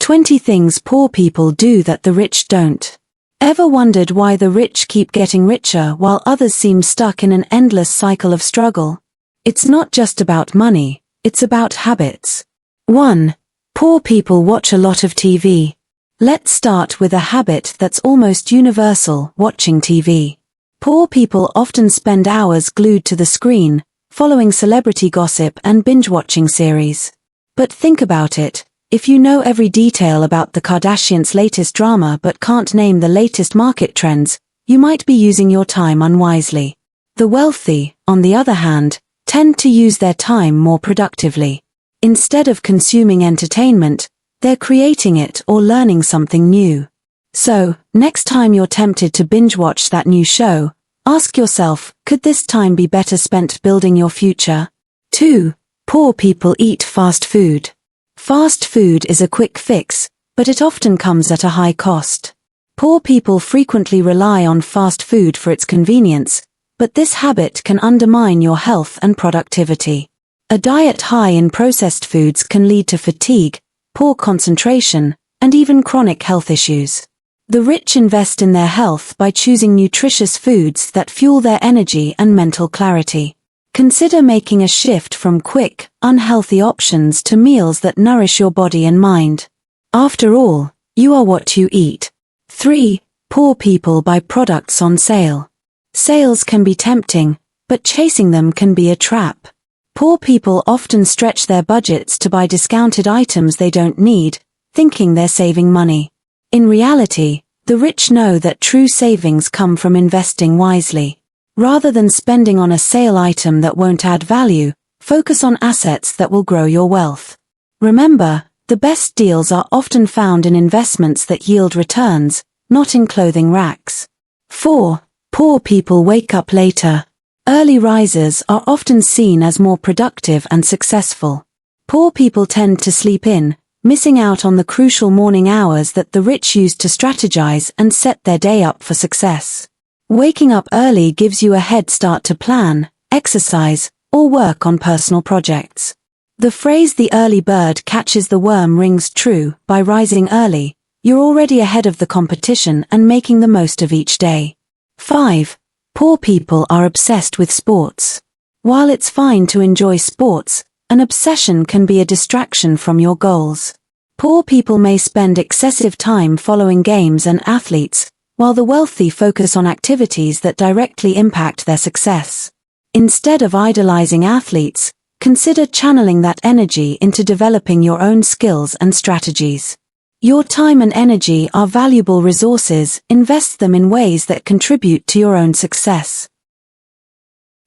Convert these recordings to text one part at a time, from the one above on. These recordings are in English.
20 things poor people do that the rich don't. Ever wondered why the rich keep getting richer while others seem stuck in an endless cycle of struggle? It's not just about money, it's about habits. 1. Poor people watch a lot of TV. Let's start with a habit that's almost universal: watching TV. Poor people often spend hours glued to the screen, following celebrity gossip and binge-watching series. But think about it. If you know every detail about the Kardashians' latest drama but can't name the latest market trends, you might be using your time unwisely. The wealthy, on the other hand, tend to use their time more productively. Instead of consuming entertainment, they're creating it or learning something new. So, next time you're tempted to binge-watch that new show, ask yourself, could this time be better spent building your future? 2. Poor people eat fast food. Fast food is a quick fix, but it often comes at a high cost. Poor people frequently rely on fast food for its convenience, but this habit can undermine your health and productivity. A diet high in processed foods can lead to fatigue, poor concentration, and even chronic health issues. The rich invest in their health by choosing nutritious foods that fuel their energy and mental clarity. Consider making a shift from quick, unhealthy options to meals that nourish your body and mind. After all, you are what you eat. 3. Poor people buy products on sale. Sales can be tempting, but chasing them can be a trap. Poor people often stretch their budgets to buy discounted items they don't need, thinking they're saving money. In reality, the rich know that true savings come from investing wisely. Rather than spending on a sale item that won't add value, focus on assets that will grow your wealth. Remember, the best deals are often found in investments that yield returns, not in clothing racks. 4. Poor people wake up later. Early risers are often seen as more productive and successful. Poor people tend to sleep in, missing out on the crucial morning hours that the rich use to strategize and set their day up for success. Waking up early gives you a head start to plan, exercise, or work on personal projects. The phrase "the early bird catches the worm" rings true. By rising early, you're already ahead of the competition and making the most of each day. 5. Poor people are obsessed with sports. While it's fine to enjoy sports, an obsession can be a distraction from your goals. Poor people may spend excessive time following games and athletes, while the wealthy focus on activities that directly impact their success. Instead of idolizing athletes, consider channeling that energy into developing your own skills and strategies. Your time and energy are valuable resources. Invest them in ways that contribute to your own success.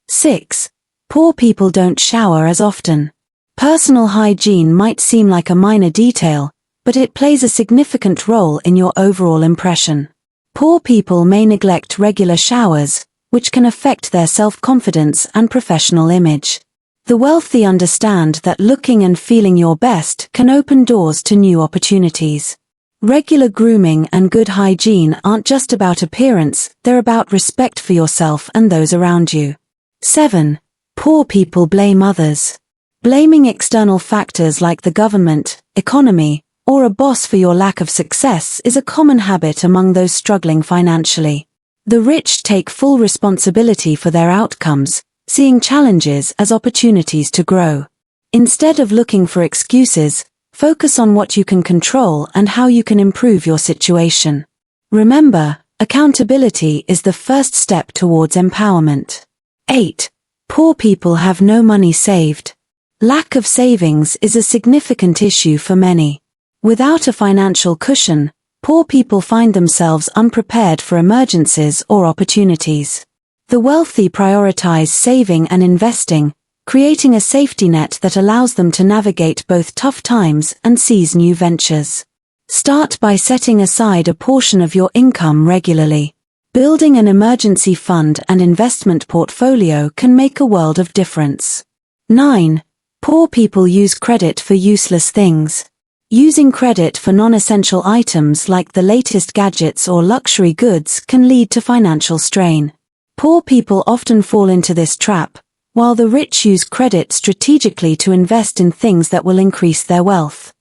6. Poor people don't shower as often. Personal hygiene might seem like a minor detail, but it plays a significant role in your overall impression. Poor people may neglect regular showers, which can affect their self-confidence and professional image. The wealthy understand that looking and feeling your best can open doors to new opportunities. Regular grooming and good hygiene aren't just about appearance, they're about respect for yourself and those around you. 7. Poor people blame others. Blaming external factors like the government, economy, or a boss for your lack of success is a common habit among those struggling financially. The rich take full responsibility for their outcomes, seeing challenges as opportunities to grow. Instead of looking for excuses, focus on what you can control and how you can improve your situation. Remember, accountability is the first step towards empowerment. 8. Poor people have no money saved. Lack of savings is a significant issue for many. Without a financial cushion, poor people find themselves unprepared for emergencies or opportunities. The wealthy prioritize saving and investing, creating a safety net that allows them to navigate both tough times and seize new ventures. Start by setting aside a portion of your income regularly. Building an emergency fund and investment portfolio can make a world of difference. 9. Poor people use credit for useless things. Using credit for non-essential items like the latest gadgets or luxury goods can lead to financial strain. Poor people often fall into this trap, while the rich use credit strategically to invest in things that will increase their wealth.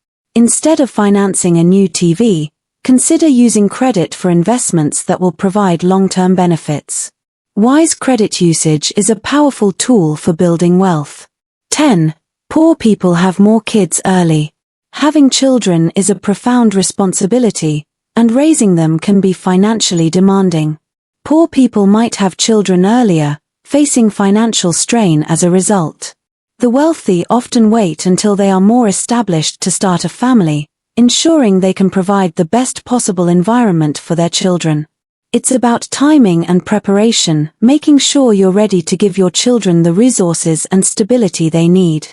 Instead of financing a new TV, consider using credit for investments that will provide long-term benefits. Wise credit usage is a powerful tool for building wealth. 10. Poor people have more kids early. Having children is a profound responsibility, and raising them can be financially demanding. Poor people might have children earlier, facing financial strain as a result. The wealthy often wait until they are more established to start a family, ensuring they can provide the best possible environment for their children. It's about timing and preparation, making sure you're ready to give your children the resources and stability they need.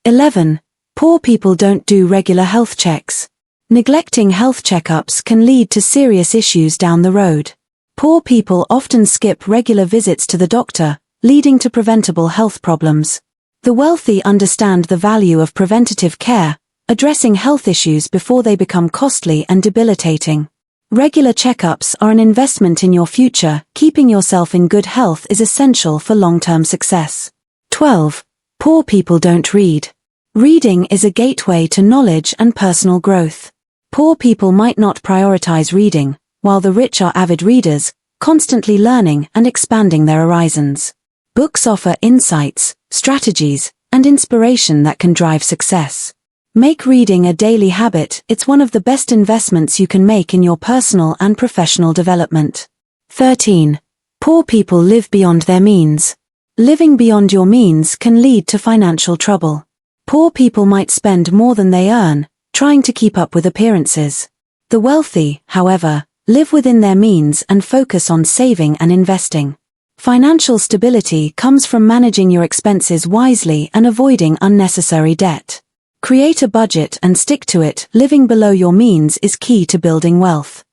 11. Poor people don't do regular health checks. Neglecting health checkups can lead to serious issues down the road. Poor people often skip regular visits to the doctor, leading to preventable health problems. The wealthy understand the value of preventative care, addressing health issues before they become costly and debilitating. Regular checkups are an investment in your future. Keeping yourself in good health is essential for long-term success. 12. Poor people don't read. Reading is a gateway to knowledge and personal growth. Poor people might not prioritize reading, while the rich are avid readers, constantly learning and expanding their horizons. Books offer insights, strategies, and inspiration that can drive success. Make reading a daily habit. It's one of the best investments you can make in your personal and professional development. 13. Poor people live beyond their means. Living beyond your means can lead to financial trouble. Poor people might spend more than they earn, trying to keep up with appearances. The wealthy, however, live within their means and focus on saving and investing. Financial stability comes from managing your expenses wisely and avoiding unnecessary debt. Create a budget and stick to it. Living below your means is key to building wealth.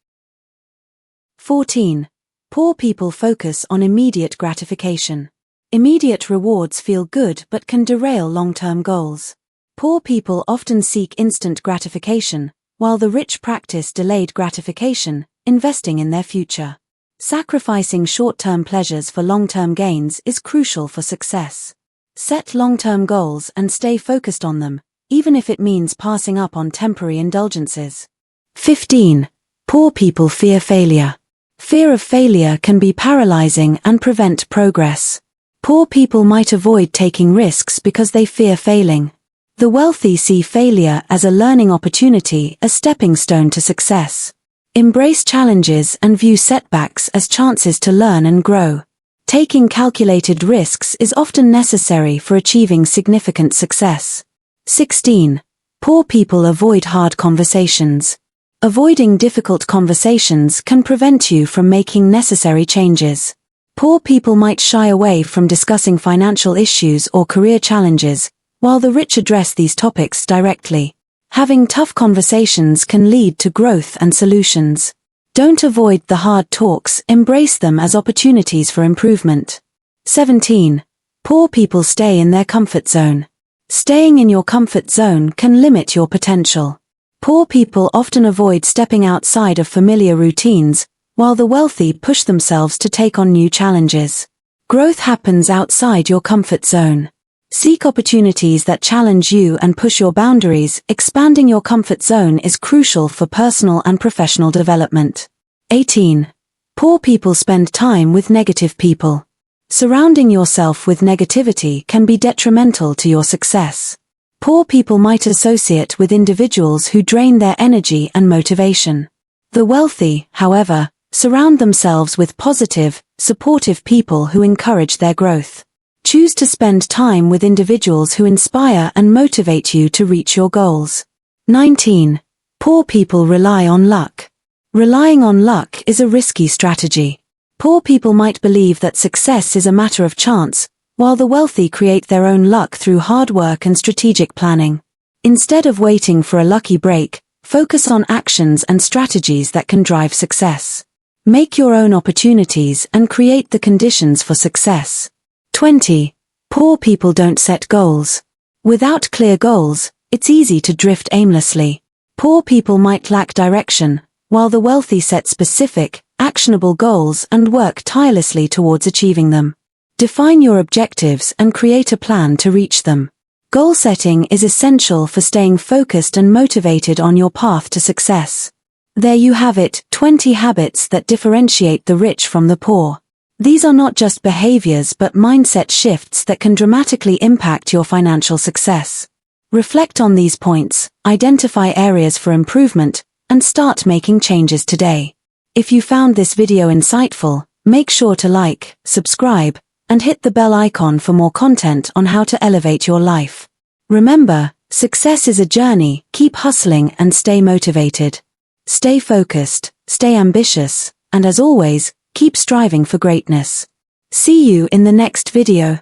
14. Poor people focus on immediate gratification. Immediate rewards feel good but can derail long-term goals. Poor people often seek instant gratification, while the rich practice delayed gratification, investing in their future. Sacrificing short-term pleasures for long-term gains is crucial for success. Set long-term goals and stay focused on them, even if it means passing up on temporary indulgences. 15. Poor people fear failure. Fear of failure can be paralyzing and prevent progress. Poor people might avoid taking risks because they fear failing. The wealthy see failure as a learning opportunity, a stepping stone to success. Embrace challenges and view setbacks as chances to learn and grow. Taking calculated risks is often necessary for achieving significant success. 16. Poor people avoid hard conversations. Avoiding difficult conversations can prevent you from making necessary changes. Poor people might shy away from discussing financial issues or career challenges, while the rich address these topics directly. Having tough conversations can lead to growth and solutions. Don't avoid the hard talks, embrace them as opportunities for improvement. 17. Poor people stay in their comfort zone. Staying in your comfort zone can limit your potential. Poor people often avoid stepping outside of familiar routines, while the wealthy push themselves to take on new challenges. Growth happens outside your comfort zone. Seek opportunities that challenge you and push your boundaries. Expanding your comfort zone is crucial for personal and professional development. 18. Poor people spend time with negative people. Surrounding yourself with negativity can be detrimental to your success. Poor people might associate with individuals who drain their energy and motivation. The wealthy, however, surround themselves with positive, supportive people who encourage their growth. Choose to spend time with individuals who inspire and motivate you to reach your goals. 19. Poor people rely on luck. Relying on luck is a risky strategy. Poor people might believe that success is a matter of chance, while the wealthy create their own luck through hard work and strategic planning. Instead of waiting for a lucky break, focus on actions and strategies that can drive success. Make your own opportunities and create the conditions for success. 20. Poor people don't set goals. Without clear goals, it's easy to drift aimlessly. Poor people might lack direction, while the wealthy set specific, actionable goals and work tirelessly towards achieving them. Define your objectives and create a plan to reach them. Goal setting is essential for staying focused and motivated on your path to success. There you have it, 20 habits that differentiate the rich from the poor. These are not just behaviors but mindset shifts that can dramatically impact your financial success. Reflect on these points, identify areas for improvement, and start making changes today. If you found this video insightful, make sure to like, subscribe, and hit the bell icon for more content on how to elevate your life. Remember, success is a journey, keep hustling and stay motivated. Stay focused, stay ambitious, and as always, keep striving for greatness. See you in the next video.